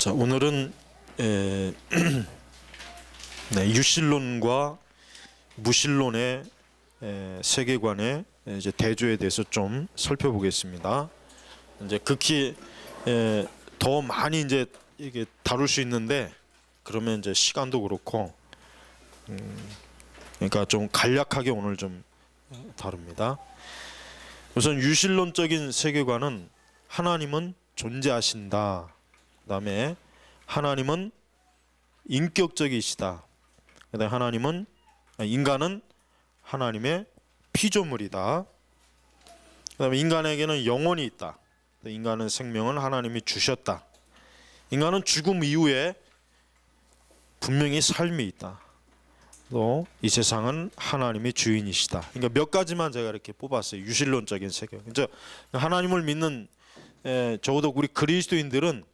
자, 오늘은 네, 유실론과 무실론의 세계관의 이제 대조에 대해서 좀 살펴보겠습니다. 이제 극히 더 많이 이제 이게 다룰 수 있는데 그러면 이제 시간도 그렇고 그러니까 좀 간략하게 오늘 좀 다룹니다. 우선 유실론적인 세계관은 하나님은 존재하신다. 그다음에 하나님은 인격적이시다. 그다음에 인간은 하나님의 피조물이다. 그다음에 인간에게는 영혼이 있다. 인간은 생명을 하나님이 주셨다. 인간은 죽음 이후에 분명히 삶이 있다. 또 이 세상은 하나님이 주인이시다. 그러니까 몇 가지만 제가 이렇게 뽑았어요. 유실론적인 세계. 그래서 하나님을 믿는 적어도 우리 그리스도인들은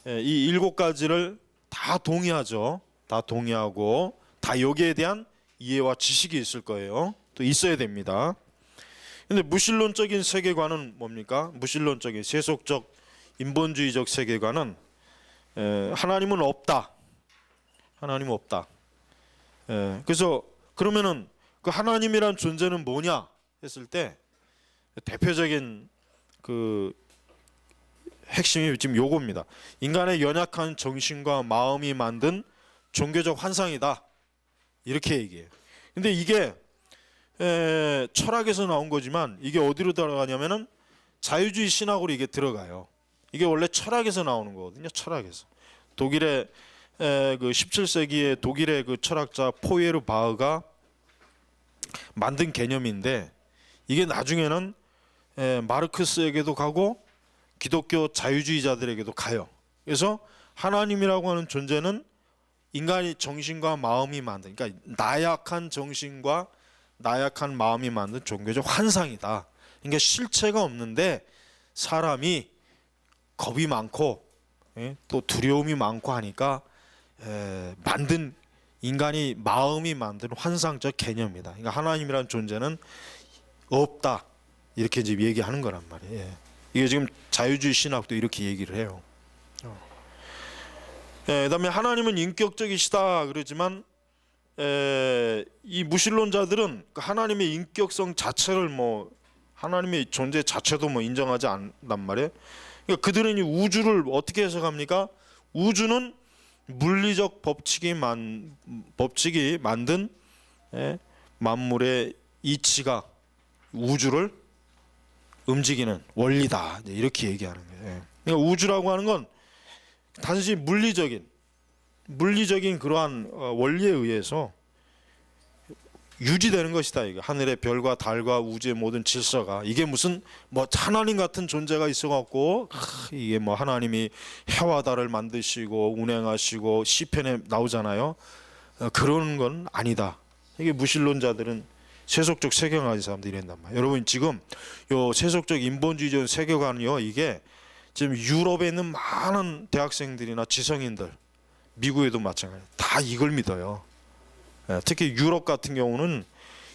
이 7가지를 다 동의하죠. 다 동의하고 다 여기에 대한 이해와 지식이 있을 거예요. 또 있어야 됩니다. 근데 무신론적인 세계관은 뭡니까? 무신론적인 세속적 인본주의적 세계관은 하나님은 없다. 하나님은 없다. 그래서 그러면은 그 하나님이란 존재는 뭐냐 했을 때 대표적인 그 핵심이 지금 요겁니다. 인간의 연약한 정신과 마음이 만든 종교적 환상이다. 이렇게 얘기해요. 근데 이게 철학에서 나온 거지만 이게 어디로 들어가냐면은 자유주의 신학으로 이게 들어가요. 이게 원래 철학에서 나오는 거거든요. 철학에서. 독일의 그 17세기의 독일의 그 철학자 포이에르 바흐가 만든 개념인데 이게 나중에는 마르크스에게도 가고 기독교 자유주의자들에게도 가요. 그래서 하나님이라고 하는 존재는 인간의 정신과 마음이 만든, 그러니까 나약한 정신과 나약한 마음이 만든 종교적 환상이다. 그러니까 실체가 없는데 사람이 겁이 많고 또 두려움이 많고 하니까 만든 인간이 마음이 만든 환상적 개념이다. 그러니까 하나님이라는 존재는 없다. 이렇게 이제 얘기하는 거란 말이에요. 이게 지금 자유주의 신학도 이렇게 얘기를 해요. 그다음에 하나님은 인격적이시다 그러지만 이 무신론자들은 하나님의 인격성 자체를 하나님의 존재 자체도 인정하지 않단 말이에요. 그러니까 그들은 이 우주를 어떻게 해석합니까? 우주는 물리적 법칙이 만든 만물의 이치가 우주를 움직이는 원리다. 이렇게 얘기하는 거예요. 그러니까 우주라고 하는 건 단지 물리적인 그러한 원리에 의해서 유지되는 것이다. 이거 하늘의 별과 달과 우주의 모든 질서가 이게 무슨 하나님 같은 존재가 있어갖고 이게 하나님이 해와 달을 만드시고 운행하시고 시편에 나오잖아요. 그런 건 아니다. 이게 무신론자들은 세속적 세계관의 사람들이 이랬단 말이에요. 여러분 지금 요 세속적 인본주의적 세계관이요 이게 지금 유럽에 있는 많은 대학생들이나 지성인들 미국에도 마찬가지예요. 다 이걸 믿어요. 특히 유럽 같은 경우는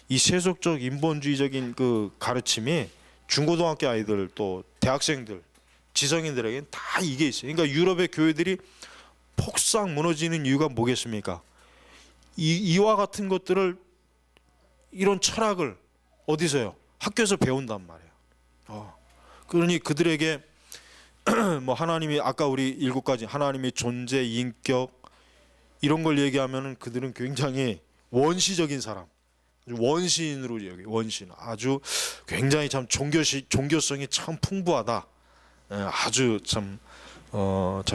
이 세속적 인본주의적인 그 가르침이 중고등학교 아이들 또 대학생들 지성인들에게는 다 이게 있어요. 그러니까 유럽의 교회들이 폭삭 무너지는 이유가 뭐겠습니까? 이와 같은 것들을 이런 철학을 어디서요? 학교에서 배운단 말이에요. 그러니 그들에게 하나님이 아까 우리 7가지 하나님의 존재, 인격 이런 걸 얘기하면은 그들은 굉장히 원시적인 사람, 원시인으로 여기 원시인 아주 굉장히 참 종교성이 참 풍부하다, 아주 참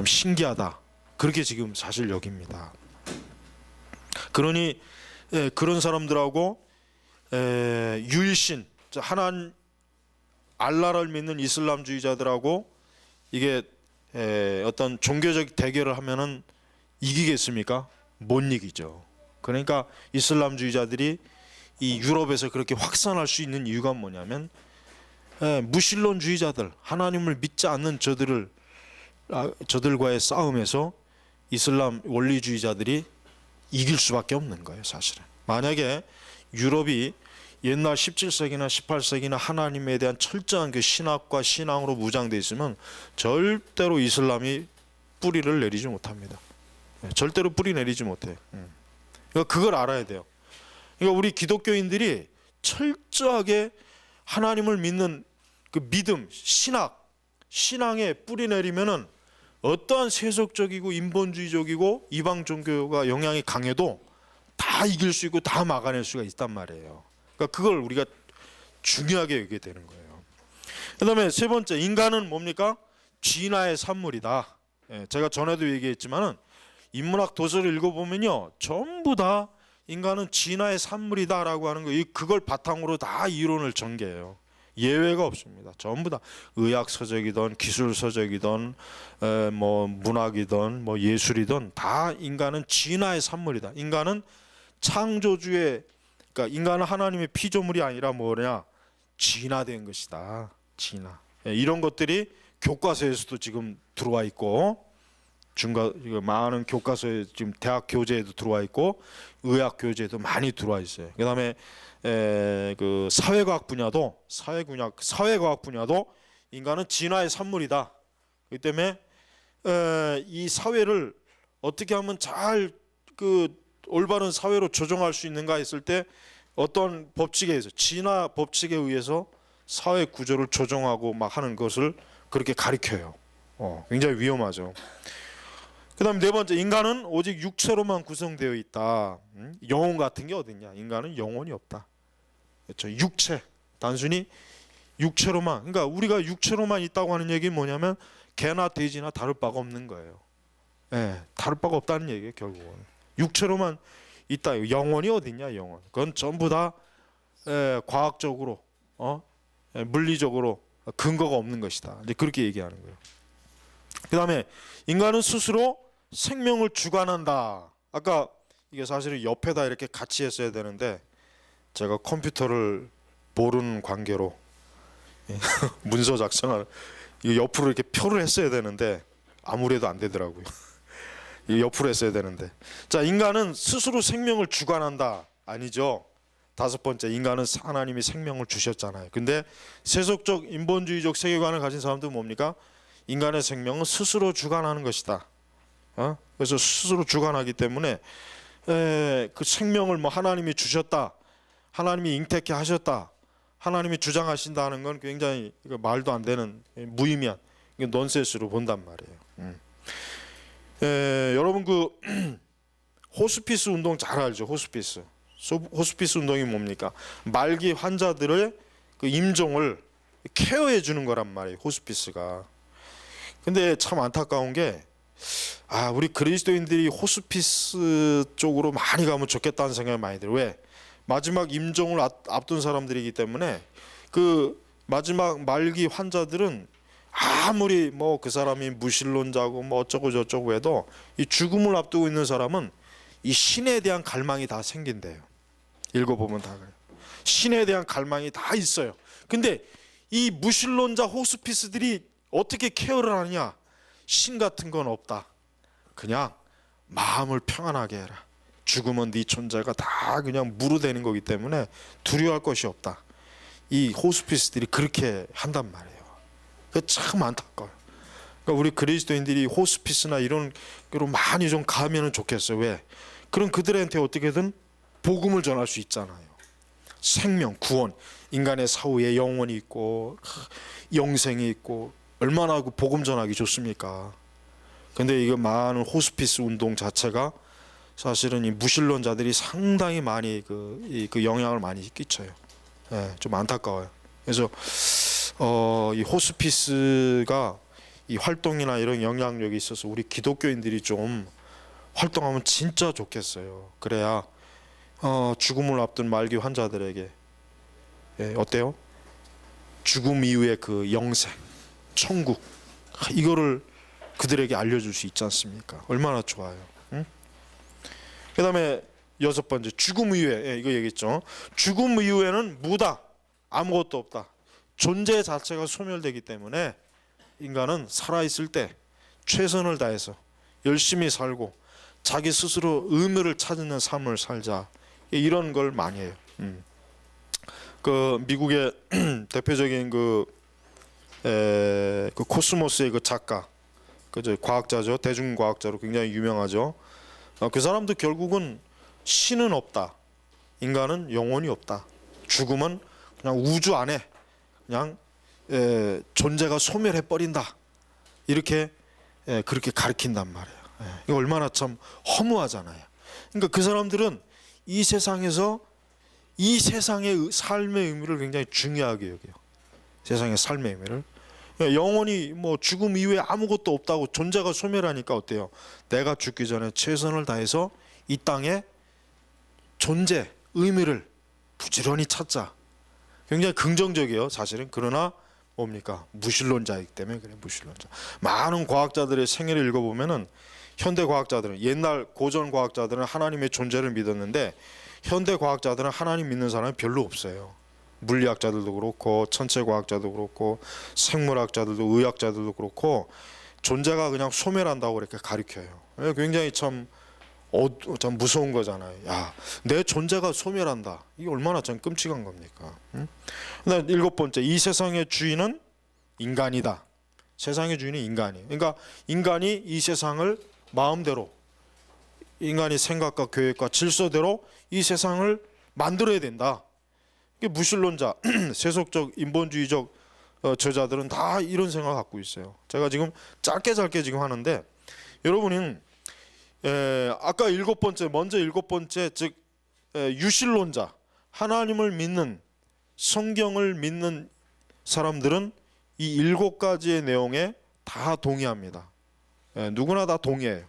신기하다 그렇게 지금 사실 여깁니다. 그러니 그런 사람들하고 유일신 하나님 알라를 믿는 이슬람주의자들하고 이게 어떤 종교적 대결을 하면은 이기겠습니까? 못 이기죠. 그러니까 이슬람주의자들이 이 유럽에서 그렇게 확산할 수 있는 이유가 뭐냐면 무신론주의자들 하나님을 믿지 않는 저들과의 싸움에서 이슬람 원리주의자들이 이길 수밖에 없는 거예요. 사실은 만약에 유럽이 옛날 17세기나 18세기나 하나님에 대한 철저한 그 신학과 신앙으로 무장되어 있으면 절대로 이슬람이 뿌리를 내리지 못합니다. 절대로 뿌리 내리지 못해요. 그러니까 그걸 알아야 돼요. 그러니까 우리 기독교인들이 철저하게 하나님을 믿는 그 믿음, 신앙에 뿌리 내리면은 어떠한 세속적이고 인본주의적이고 이방 종교가 영향이 강해도 다 이길 수 있고 다 막아낼 수가 있단 말이에요. 그러니까 그걸 우리가 중요하게 여기게 되는 거예요. 그다음에 세 번째, 인간은 뭡니까? 진화의 산물이다. 제가 전에도 얘기했지만은 인문학 도서를 읽어보면요, 전부 다 인간은 진화의 산물이다라고 하는 거, 그걸 바탕으로 다 이론을 전개해요. 예외가 없습니다. 전부 다 의학 서적이든 기술 서적이든 뭐 문학이든 뭐 예술이든 다 인간은 진화의 산물이다. 인간은 창조주의, 그러니까 인간은 하나님의 피조물이 아니라 뭐냐, 진화된 것이다. 진화. 이런 것들이 교과서에서도 지금 들어와 있고, 많은 교과서에 지금 대학 교재에도 들어와 있고 의학 교재에도 많이 들어와 있어요. 그다음에 그 사회과학 분야도 인간은 진화의 산물이다. 그렇기 때문에 이 사회를 어떻게 하면 잘 그 올바른 사회로 조정할 수 있는가 했을 때 어떤 법칙에 의해서, 진화 법칙에 의해서 사회 구조를 조정하고 막 하는 것을 그렇게 가리켜요. 굉장히 위험하죠. 그다음 네 번째, 인간은 오직 육체로만 구성되어 있다. 영혼 같은 게 어딨냐? 인간은 영혼이 없다. 그렇죠? 육체, 단순히 육체로만. 그러니까 우리가 육체로만 있다고 하는 얘기는 뭐냐면 개나 돼지나 다를 바가 없는 거예요. 다를 바가 없다는 얘기예요. 결국은 육체로만 있다. 영혼이 어딨냐? 영혼. 그건 전부 다 과학적으로, 물리적으로 근거가 없는 것이다. 이제 그렇게 얘기하는 거예요. 그다음에 인간은 스스로 생명을 주관한다. 아까 이게 사실은 옆에다 이렇게 같이 했어야 되는데 제가 컴퓨터를 모르는 관계로 문서 작성을 이거 옆으로 이렇게 표를 했어야 되는데 아무래도 안 되더라고요. 이거 옆으로 했어야 되는데. 자, 인간은 스스로 생명을 주관한다. 아니죠. 다섯 번째, 인간은 하나님이 생명을 주셨잖아요. 근데 세속적 인본주의적 세계관을 가진 사람들은 뭡니까? 인간의 생명은 스스로 주관하는 것이다. 그래서 스스로 주관하기 때문에 그 생명을 뭐 하나님이 주셨다, 하나님이 잉태케 하셨다, 하나님이 주장하신다는 건 굉장히 말도 안 되는 무의미한 넌센스로 본단 말이에요. 여러분 그 호스피스 운동 잘 알죠? 호스피스 운동이 뭡니까? 말기 환자들의 그 임종을 케어해 주는 거란 말이에요. 호스피스가. 근데 참 안타까운 게 우리 그리스도인들이 호스피스 쪽으로 많이 가면 좋겠다는 생각이 많이 들어요. 왜? 마지막 임종을 앞둔 사람들이기 때문에 그 마지막 말기 환자들은 아무리 뭐 그 사람이 무신론자고 뭐 어쩌고 저쩌고 해도 이 죽음을 앞두고 있는 사람은 이 신에 대한 갈망이 다 생긴대요. 읽어보면 다 그래요. 신에 대한 갈망이 다 있어요. 근데 이 무신론자 호스피스들이 어떻게 케어를 하느냐? 신 같은 건 없다. 그냥 마음을 평안하게 해라. 죽으면 네 존재가 다 그냥 무르되는 거기 때문에 두려워할 것이 없다. 이 호스피스들이 그렇게 한단 말이에요. 그게 참 안타까워요. 그러니까 우리 그리스도인들이 호스피스나 이런 거로 많이 좀 가면은 좋겠어요. 왜? 그럼 그들한테 어떻게든 복음을 전할 수 있잖아요. 생명, 구원, 인간의 사후에 영원이 있고 영생이 있고 얼마나 그 복음 전하기 좋습니까? 근데 이거 많은 호스피스 운동 자체가 사실은 이 무신론자들이 상당히 많이 그 영향을 많이 끼쳐요. 좀 안타까워요. 그래서 이 호스피스가 이 활동이나 이런 영향력이 있어서 우리 기독교인들이 좀 활동하면 진짜 좋겠어요. 그래야 죽음을 앞둔 말기 환자들에게 어때요? 죽음 이후의 그 영생, 천국, 이거를 그들에게 알려줄 수 있지 않습니까? 얼마나 좋아요. 응? 그 다음에 여섯 번째, 죽음 이후에, 이거 얘기했죠. 죽음 이후에는 무다, 아무것도 없다. 존재 자체가 소멸되기 때문에 인간은 살아있을 때 최선을 다해서 열심히 살고 자기 스스로 의미를 찾는 삶을 살자, 이런 걸 많이 해요. 그 미국의 대표적인 그 코스모스의 그 작가, 그저 과학자죠. 대중과학자로 굉장히 유명하죠. 그 사람도 결국은 신은 없다. 인간은 영혼이 없다. 죽음은 그냥 우주 안에 그냥 존재가 소멸해 버린다. 이렇게 그렇게 가르친단 말이에요. 이거 얼마나 참 허무하잖아요. 그러니까 그 사람들은 이 세상에서 이 세상의 삶의 의미를 굉장히 중요하게 여겨요. 세상의 삶의 의미를. 영원히 뭐 죽음 이후에 아무것도 없다고 존재가 소멸하니까 어때요? 내가 죽기 전에 최선을 다해서 이 땅에 존재, 의미를 부지런히 찾자. 굉장히 긍정적이에요, 사실은. 그러나 뭡니까? 무신론자이기 때문에 그래, 무신론자. 많은 과학자들의 생애를 읽어보면은 현대 과학자들은, 옛날 고전 과학자들은 하나님의 존재를 믿었는데 현대 과학자들은 하나님 믿는 사람이 별로 없어요. 물리학자들도 그렇고 천체 과학자도 그렇고 생물학자들도 의학자들도 그렇고 존재가 그냥 소멸한다고 이렇게 가르쳐요. 굉장히 참 무서운 거잖아요. 야, 내 존재가 소멸한다. 이게 얼마나 참 끔찍한 겁니까? 응? 일곱 번째, 이 세상의 주인은 인간이다. 세상의 주인은 인간이에요. 그러니까 인간이 이 세상을 마음대로, 인간이 생각과 계획과 질서대로 이 세상을 만들어야 된다. 이게 무신론자, 세속적 인본주의적 저자들은 다 이런 생각을 갖고 있어요. 제가 지금 짧게 지금 하는데 여러분은 아까 먼저 일곱 번째, 즉 유신론자, 하나님을 믿는, 성경을 믿는 사람들은 이 일곱 가지의 내용에 다 동의합니다. 누구나 다 동의해요.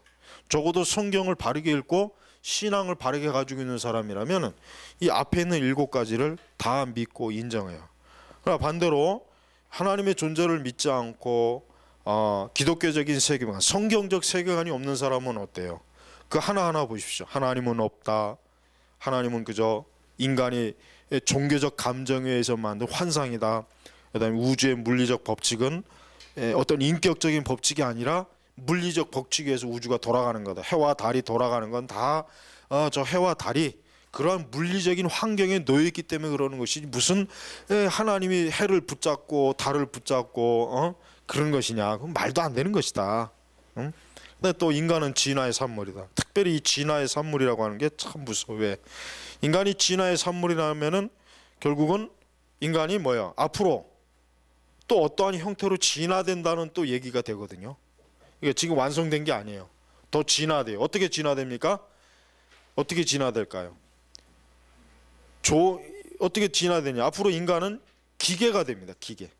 적어도 성경을 바르게 읽고 신앙을 바르게 가지고 있는 사람이라면 이 앞에 있는 일곱 가지를 다 믿고 인정해요. 그러나 반대로 하나님의 존재를 믿지 않고 기독교적인 세계관, 성경적 세계관이 없는 사람은 어때요? 그 하나하나 보십시오. 하나님은 없다. 하나님은 그저 인간이 종교적 감정에 의해서 만든 환상이다. 그다음에 우주의 물리적 법칙은 어떤 인격적인 법칙이 아니라 물리적 법칙에 의해서 우주가 돌아가는 거다. 해와 달이 돌아가는 건 다 저 해와 달이 그러한 물리적인 환경에 놓여 있기 때문에 그러는 것이지 무슨 하나님이 해를 붙잡고 달을 붙잡고 그런 것이냐? 그건 말도 안 되는 것이다. 응? 근데 또 인간은 진화의 산물이다. 특별히 이 진화의 산물이라고 하는 게 참 무서워. 왜? 인간이 진화의 산물이라면은 결국은 인간이 뭐야? 앞으로 또 어떠한 형태로 진화된다는 또 얘기가 되거든요. 이게 지금 완성된 게 아니에요. 더 진화돼요. 어떻게 진화됩니까? 어떻게 진화될까요? 어떻게 진화되냐? 앞으로 인간은 기계가 됩니다. 기계.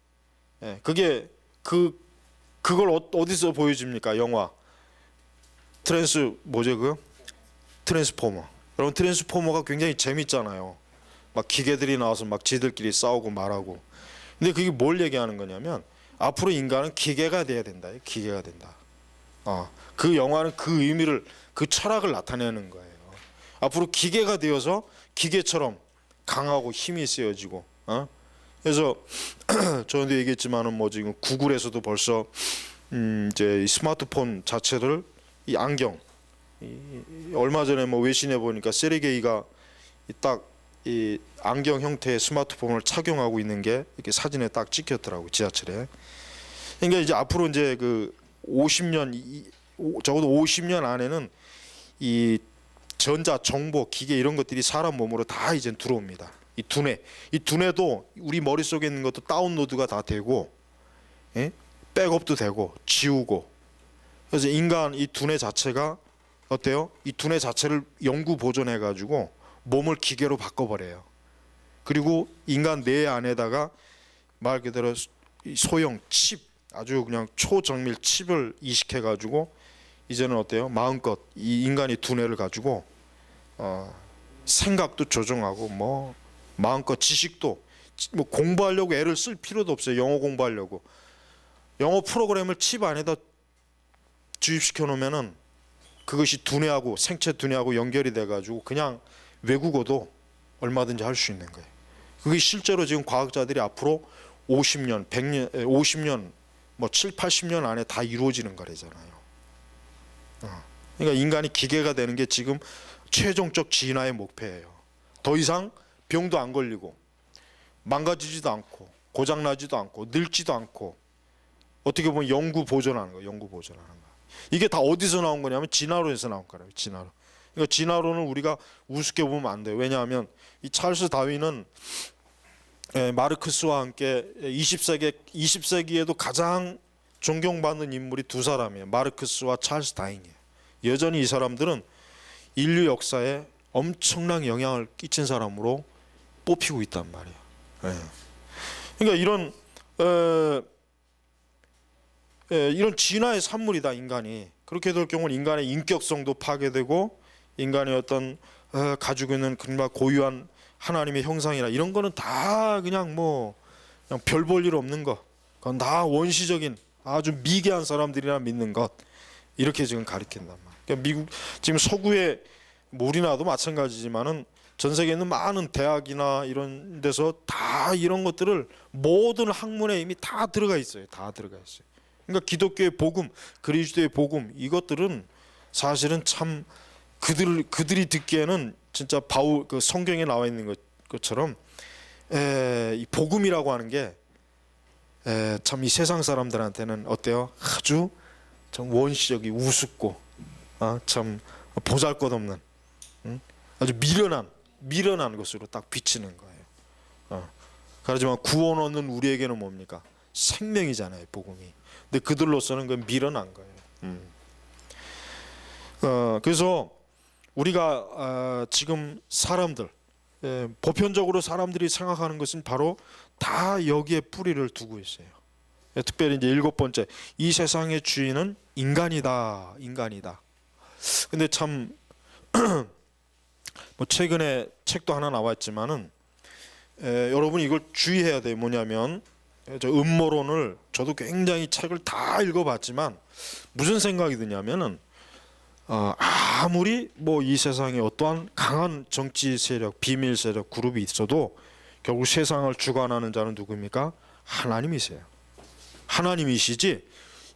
그게 그걸 어디서 보여줍니까? 영화. 트랜스포머. 여러분 트랜스포머가 굉장히 재밌잖아요. 막 기계들이 나와서 막 지들끼리 싸우고 말하고. 근데 그게 뭘 얘기하는 거냐면 앞으로 인간은 기계가 돼야 된다. 기계가 된다. 그 영화는 그 의미를, 그 철학을 나타내는 거예요. 앞으로 기계가 되어서 기계처럼 강하고 힘이 세워지고. 그래서 저한테 얘기했지만은 뭐 지금 구글에서도 벌써 이제 이 스마트폰 자체를 이 안경, 얼마 전에 뭐 외신에 보니까 세르게이가 딱 이 안경 형태의 스마트폰을 착용하고 있는 게 이렇게 사진에 딱 찍혔더라고, 지하철에. 그러니까 이제 앞으로 이제 그 50년, 적어도 50년 안에는 이 전자, 정보, 기계 이런 것들이 사람 몸으로 다 이제 들어옵니다. 이 두뇌도 우리 머릿속에 있는 것도 다운로드가 다 되고, 백업도 되고, 지우고. 그래서 인간 이 두뇌 자체가 어때요? 이 두뇌 자체를 영구 보존해 가지고 몸을 기계로 바꿔버려요. 그리고 인간 뇌 안에다가 말 그대로 소형 칩, 아주 그냥 초정밀 칩을 이식해 가지고 이제는 어때요? 마음껏 이 인간이 두뇌를 가지고 생각도 조정하고 뭐 마음껏 지식도 뭐 공부하려고 애를 쓸 필요도 없어요. 영어 공부하려고 영어 프로그램을 칩 안에다 주입시켜 놓으면은 그것이 두뇌하고 생체 두뇌하고 연결이 돼 가지고 그냥 외국어도 얼마든지 할 수 있는 거예요. 그게 실제로 지금 과학자들이 앞으로 50년, 100년, 50년, 뭐 7, 80년 안에 다 이루어지는 거래잖아요. 그러니까 인간이 기계가 되는 게 지금 최종적 진화의 목표예요. 더 이상 병도 안 걸리고 망가지지도 않고 고장나지도 않고 늙지도 않고 어떻게 보면 영구 보존하는 거, 영구 보존하는 거. 이게 다 어디서 나온 거냐면 진화론에서 나온 거라요. 진화론. 그러니까 진화론을 우리가 우습게 보면 안 돼요. 왜냐하면 이 찰스 다윈은 마르크스와 함께 20세기에도 가장 존경받는 인물이 두 사람이에요. 마르크스와 찰스 다윈이에요. 여전히 이 사람들은 인류 역사에 엄청난 영향을 끼친 사람으로 뽑히고 있단 말이에요. 그러니까 이런 진화의 산물이다 인간이. 그렇게 될 경우는 인간의 인격성도 파괴되고 인간의 어떤 가지고 있는 그냥 고유한 하나님의 형상이나 이런 거는 다 그냥 그냥 별 볼 일 없는 것. 그건 다 원시적인 아주 미개한 사람들이나 믿는 것. 이렇게 지금 가리킨단 말이에요. 그러니까 미국 지금 서구의 우리나라도 마찬가지지만은 전 세계에 있는 많은 대학이나 이런 데서 다 이런 것들을 모든 학문에 이미 다 들어가 있어요. 다 들어가 있어요. 그러니까 기독교의 복음, 그리스도의 복음 이것들은 사실은 참 그들이 듣기에는 진짜 바울 그 성경에 나와 있는 것처럼 이 복음이라고 하는 게 참 이 세상 사람들한테는 어때요? 아주 참 원시적이 우습고 참 보잘것없는 아주 미련한 것으로 딱 비치는 거예요. 그렇지만 구원 얻는 우리에게는 뭡니까? 생명이잖아요, 복음이. 근데 그들로서는 그 미련한 거예요. 그래서 우리가 지금 사람들 보편적으로 사람들이 생각하는 것은 바로 다 여기에 뿌리를 두고 있어요. 특별히 이제 7번째, 이 세상의 주인은 인간이다. 근데 참 최근에 책도 하나 나왔지만은 여러분이 이걸 주의해야 돼요. 뭐냐면 저 음모론을 저도 굉장히 책을 다 읽어봤지만 무슨 생각이 드냐면은 아무리 이 세상에 어떠한 강한 정치 세력, 비밀 세력, 그룹이 있어도 결국 세상을 주관하는 자는 누구입니까? 하나님이세요. 하나님이시지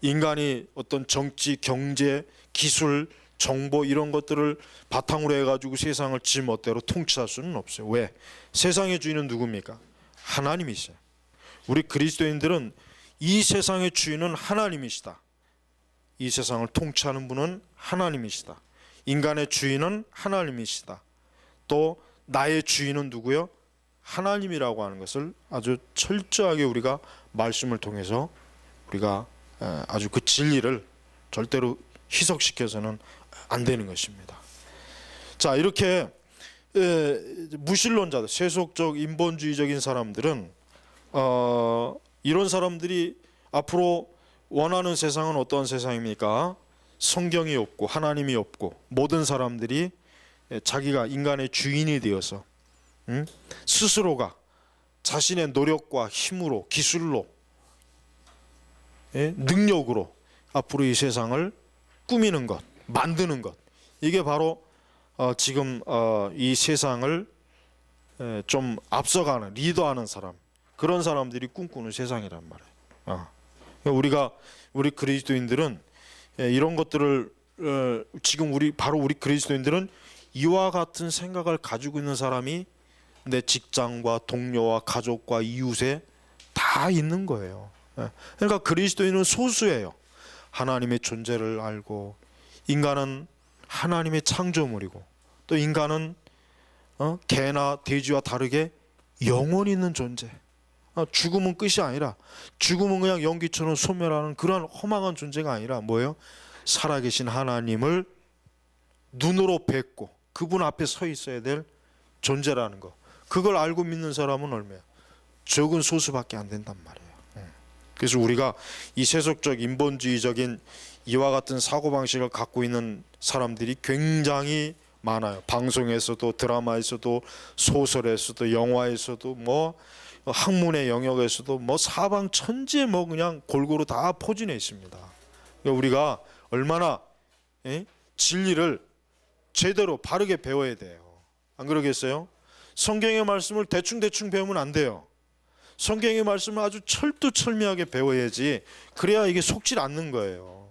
인간이 어떤 정치, 경제, 기술, 정보 이런 것들을 바탕으로 해가지고 세상을 지 멋대로 통치할 수는 없어요. 왜? 세상의 주인은 누굽니까? 하나님이세요. 우리 그리스도인들은 이 세상의 주인은 하나님이시다. 이 세상을 통치하는 분은 하나님이시다. 인간의 주인은 하나님이시다. 또 나의 주인은 누구요? 하나님이라고 하는 것을 아주 철저하게 우리가 말씀을 통해서 우리가 아주 그 진리를 절대로 희석시켜서는 안 되는 것입니다. 자, 이렇게 무신론자들, 세속적 인본주의적인 사람들은 이런 사람들이 앞으로 원하는 세상은 어떤 세상입니까? 성경이 없고 하나님이 없고 모든 사람들이 자기가 인간의 주인이 되어서 스스로가 자신의 노력과 힘으로 기술로 능력으로 앞으로 이 세상을 꾸미는 것, 만드는 것. 이게 바로 지금 이 세상을 좀 앞서가는 리더하는 사람, 그런 사람들이 꿈꾸는 세상이란 말이에요. 우리 그리스도인들은 이런 것들을 지금 우리 그리스도인들은 이와 같은 생각을 가지고 있는 사람이 내 직장과 동료와 가족과 이웃에 다 있는 거예요. 그러니까 그리스도인은 소수예요. 하나님의 존재를 알고 인간은 하나님의 창조물이고 또 인간은 개나 돼지와 다르게 영혼이 있는 존재. 죽음은 끝이 아니라 죽음은 그냥 연기처럼 소멸하는 그러한 허망한 존재가 아니라 뭐예요? 살아계신 하나님을 눈으로 뵙고 그분 앞에 서 있어야 될 존재라는 거. 그걸 알고 믿는 사람은 얼마야? 적은 소수밖에 안 된단 말이에요. 그래서 우리가 이 세속적 인본주의적인 이와 같은 사고방식을 갖고 있는 사람들이 굉장히 많아요. 방송에서도 드라마에서도 소설에서도 영화에서도 학문의 영역에서도 사방 천지에 그냥 골고루 다 포진해 있습니다. 그러니까 우리가 얼마나 진리를 제대로 바르게 배워야 돼요. 안 그러겠어요? 성경의 말씀을 대충 배우면 안 돼요. 성경의 말씀을 아주 철두철미하게 배워야지. 그래야 이게 속질 않는 거예요.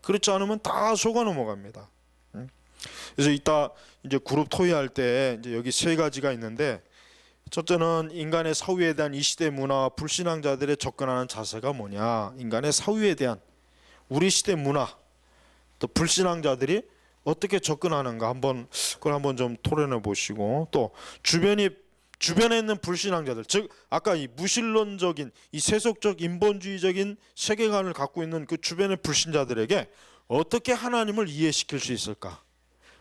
그렇지 않으면 다 속아 넘어갑니다. 그래서 이따 이제 그룹 토의할 때 이제 여기 세 가지가 있는데 첫째는 인간의 사후에 대한 이 시대 문화와 불신앙자들의 접근하는 자세가 뭐냐. 인간의 사후에 대한 우리 시대 문화, 또 불신앙자들이 어떻게 접근하는가 그걸 한번 좀 토론해 보시고, 또 주변에 있는 불신앙자들, 즉 아까 이 무신론적인 이 세속적 인본주의적인 세계관을 갖고 있는 그 주변의 불신자들에게 어떻게 하나님을 이해시킬 수 있을까?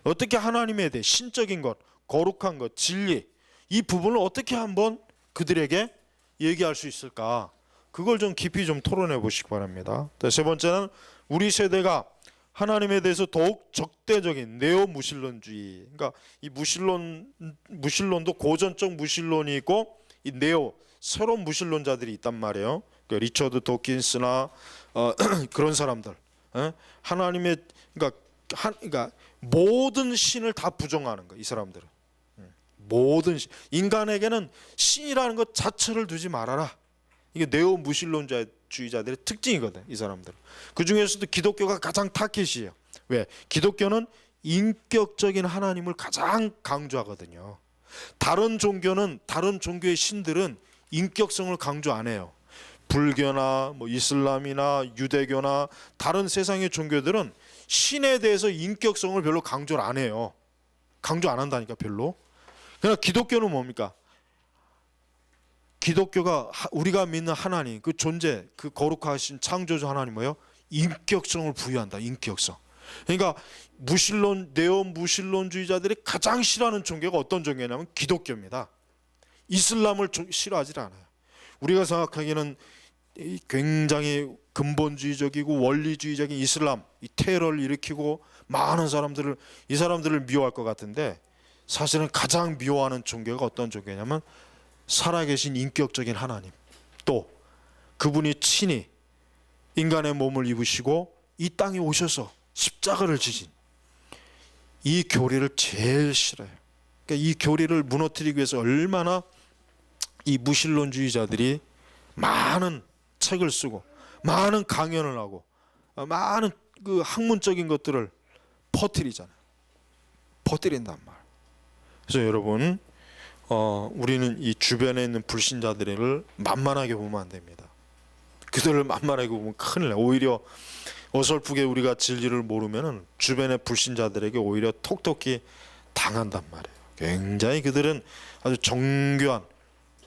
어떻게 하나님에 대해 신적인 것, 거룩한 것, 진리, 이 부분을 어떻게 한번 그들에게 얘기할 수 있을까? 그걸 좀 깊이 좀 토론해 보시기 바랍니다. 세 번째는 우리 세대가 하나님에 대해서 더욱 적대적인 네오 무신론주의, 그러니까 이 무신론도 고전적 무신론이 있고 이 네오 새로운 무신론자들이 있단 말이에요. 그러니까 리처드 도킨스나 그런 사람들, 하나님의 그러니까 모든 신을 다 부정하는 거. 이 사람들은 모든 인간에게는 신이라는 것 자체를 두지 말아라. 이게 네오 무신론주의자들의 특징이거든. 이 사람들은. 그 중에서도 기독교가 가장 타깃이에요. 왜? 기독교는 인격적인 하나님을 가장 강조하거든요. 다른 종교의 신들은 인격성을 강조 안 해요. 불교나 뭐 이슬람이나 유대교나 다른 세상의 종교들은 신에 대해서 인격성을 별로 강조를 안 해요. 강조 안 한다니까 별로. 그러나 기독교는 뭡니까? 기독교가 우리가 믿는 하나님, 그 존재, 그 거룩하신 창조주 하나님 뭐예요? 인격성을 부여한다. 인격성. 그러니까 네오 무신론주의자들이 가장 싫어하는 종교가 어떤 종교냐면 기독교입니다. 이슬람을 싫어하지 않아요. 우리가 생각하기에는 굉장히 근본주의적이고 원리주의적인 이슬람, 이 테러를 일으키고 많은 이 사람들을 미워할 것 같은데, 사실은 가장 미워하는 종교가 어떤 종교냐면 살아계신 인격적인 하나님, 또 그분이 친히 인간의 몸을 입으시고 이 땅에 오셔서 십자가를 지신 이 교리를 제일 싫어요. 그러니까 이 교리를 무너뜨리기 위해서 얼마나 이 무신론주의자들이 많은 책을 쓰고 많은 강연을 하고 많은 그 학문적인 것들을 퍼뜨린단 말이에요. 그래서 여러분, 우리는 이 주변에 있는 불신자들을 만만하게 보면 안 됩니다. 그들을 만만하게 보면 큰일 나요. 오히려 어설프게 우리가 진리를 모르면은 주변의 불신자들에게 오히려 톡톡히 당한단 말이에요. 굉장히 그들은 아주 정교한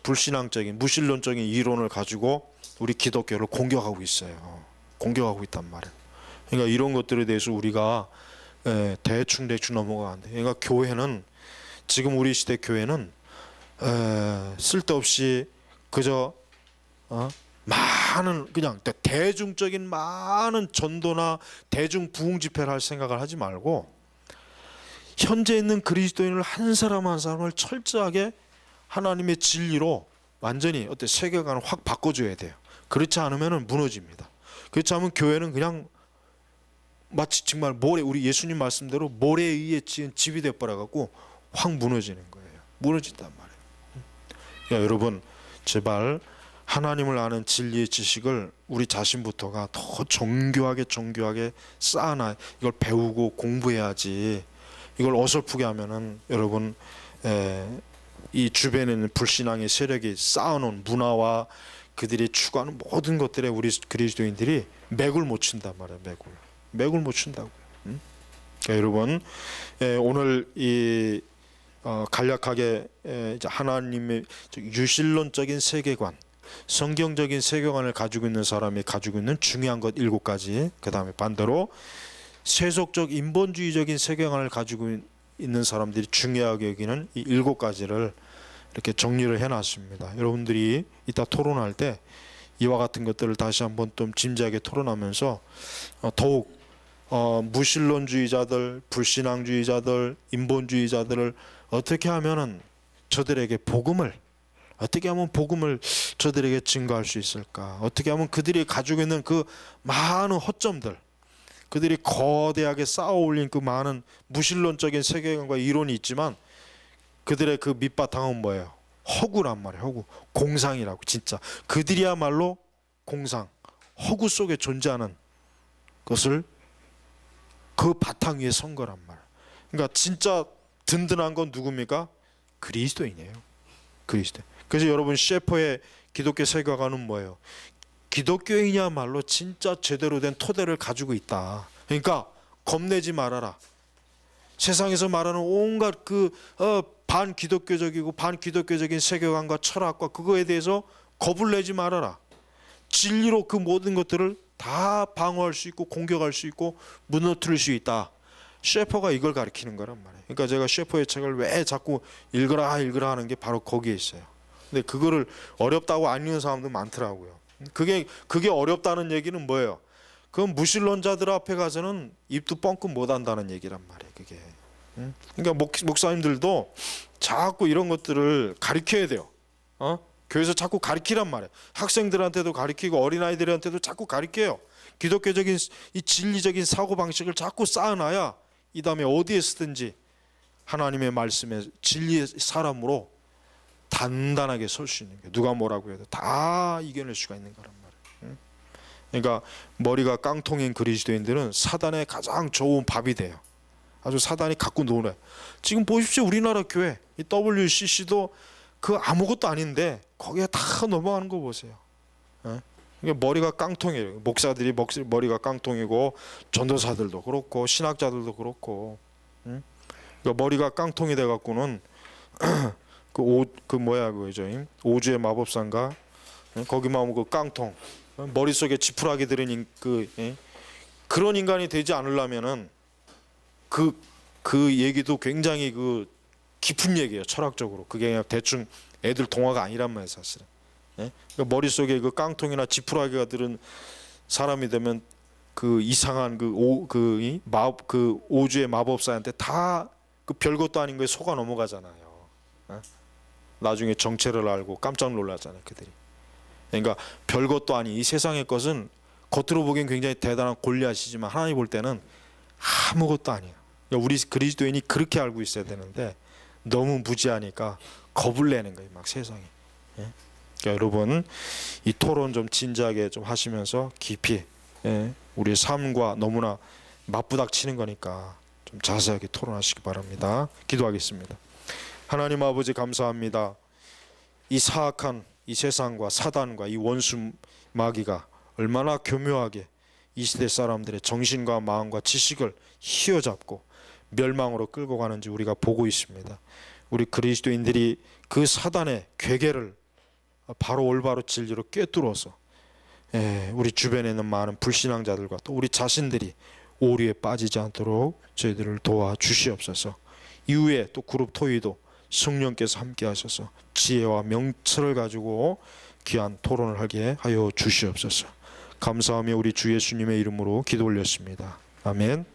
불신앙적인 무신론적인 이론을 가지고 우리 기독교를 공격하고 있어요. 공격하고 있단 말이에요. 그러니까 이런 것들에 대해서 우리가 대충 넘어가면 안 돼요. 그러니까 교회는, 지금 우리 시대 교회는 쓸데없이 그저 많은 그냥 대중적인 많은 전도나 대중 부흥 집회를 할 생각을 하지 말고 현재 있는 그리스도인을 한 사람 한 사람을 철저하게 하나님의 진리로 완전히 세계관을 확 바꿔줘야 돼요. 그렇지 않으면 무너집니다. 그렇지 않으면 교회는 그냥 마치 정말 우리 예수님 말씀대로 모래에 의해 지은 집이 되어버려갖고 확 무너지는 거예요. 무너진단 말이에요. 그러니까 여러분, 제발 하나님을 아는 진리의 지식을 우리 자신부터가 더 정교하게 쌓아놔. 이걸 배우고 공부해야지. 이걸 어설프게 하면은 여러분, 이 주변에 있는 불신앙의 세력이 쌓아놓은 문화와 그들이 추구하는 모든 것들에 우리 그리스도인들이 맥을 못 춘단 말이에요. 맥을 못 춘다고요. 그러니까 여러분, 오늘 이 간략하게 이제 하나님의 유신론적인 세계관, 성경적인 세계관을 가지고 있는 사람이 가지고 있는 중요한 것 7가지, 그 다음에 반대로 세속적 인본주의적인 세계관을 가지고 있는 사람들이 중요하게 여기는 이 7가지를 이렇게 정리를 해놨습니다. 여러분들이 이따 토론할 때 이와 같은 것들을 다시 한번 좀 진지하게 토론하면서 더욱 무신론주의자들, 불신앙주의자들, 인본주의자들을 어떻게 하면은 저들에게 어떻게 하면 복음을 저들에게 증거할 수 있을까? 어떻게 하면 그들이 가지고 있는 그 많은 허점들, 그들이 거대하게 쌓아올린 그 많은 무신론적인 세계관과 이론이 있지만 그들의 그 밑바탕은 뭐예요? 허구란 말이에요. 허구, 공상이라고. 진짜 그들이야말로 공상, 허구 속에 존재하는 것을 그 바탕 위에 선 거란 말이에요. 그러니까 진짜 든든한 건 누굽니까? 그리스도인이에요. 그리스도. 그래서 여러분 셰퍼의 기독교 세계관은 뭐예요? 기독교인이야말로 진짜 제대로 된 토대를 가지고 있다. 그러니까 겁내지 말아라. 세상에서 말하는 온갖 반기독교적이고 반기독교적인 세계관과 철학과 그거에 대해서 겁을 내지 말아라. 진리로 그 모든 것들을 다 방어할 수 있고 공격할 수 있고 무너뜨릴 수 있다. 셰퍼가 이걸 가르치는 거란 말이에요. 그러니까 제가 셰퍼의 책을 왜 자꾸 읽으라 하는 게 바로 거기에 있어요. 근데 그거를 어렵다고 안 읽는 사람도 많더라고요. 그게 어렵다는 얘기는 뭐예요? 그건 무신론자들 앞에 가서는 입도 뻥끗 못 한다는 얘기란 말이에요. 그게. 그러니까 목사님들도 자꾸 이런 것들을 가르쳐야 돼요. 교회에서 자꾸 가르치란 말이에요. 학생들한테도 가르치고 어린아이들한테도 자꾸 가르쳐요. 기독교적인 이 진리적인 사고방식을 자꾸 쌓아놔야 이 다음에 어디에 쓰든지 하나님의 말씀에 진리의 사람으로 단단하게 설 수 있는 거예요. 누가 뭐라고 해도 다 이겨낼 수가 있는 거란 말이에요. 그러니까 머리가 깡통인 그리스도인들은 사단의 가장 좋은 밥이 돼요. 아주 사단이 갖고 노네. 지금 보십시오. 우리나라 교회 이 WCC도 그 아무것도 아닌데 거기에 다 넘어가는 거 보세요. 그러니까 머리가 깡통이에요. 목사들이 머리가 깡통이고 전도사들도 그렇고 신학자들도 그렇고. 그러니까 머리가 깡통이 돼 갖고는 그거죠? 오주의 마법사인가? 거기만 오면 그 깡통 머릿속에 지푸라기 들은 그런 인간이 되지 않으려면은 그 얘기도 굉장히 깊은 얘기예요. 철학적으로. 그게 그냥 대충 애들 동화가 아니란 말이에요, 사실은. 그러니까 머릿속에 그 깡통이나 지푸라기가 들은 사람이 되면 그 이상한 오주의 마법사한테 다 그 별것도 아닌 거에 속아 넘어가잖아요. 나중에 정체를 알고 깜짝 놀라잖아요, 그들이. 그러니까 별것도 아닌 이 세상의 것은 겉으로 보기엔 굉장히 대단한 골리앗이지만 하나님 볼 때는 아무것도 아니에요. 그러니까 우리 그리스도인이 그렇게 알고 있어야 되는데 너무 무지하니까 겁을 내는 거예요, 막 세상에. 그러니까 여러분 이 토론 좀 진지하게 좀 하시면서 깊이 우리의 삶과 너무나 맞부닥치는 거니까 좀 자세하게 토론하시기 바랍니다. 기도하겠습니다. 하나님 아버지 감사합니다. 이 사악한 이 세상과 사단과 이 원수 마귀가 얼마나 교묘하게 이 시대 사람들의 정신과 마음과 지식을 휘어잡고 멸망으로 끌고 가는지 우리가 보고 있습니다. 우리 그리스도인들이 그 사단의 괴계를 바로 올바로 진리로 꿰뚫어서 우리 주변에 있는 많은 불신앙자들과 또 우리 자신들이 오류에 빠지지 않도록 저희들을 도와주시옵소서. 이후에 또 그룹 토의도 성령께서 함께 하셔서 지혜와 명철을 가지고 귀한 토론을 하게 하여 주시옵소서. 감사하며 우리 주 예수님의 이름으로 기도 올렸습니다. 아멘.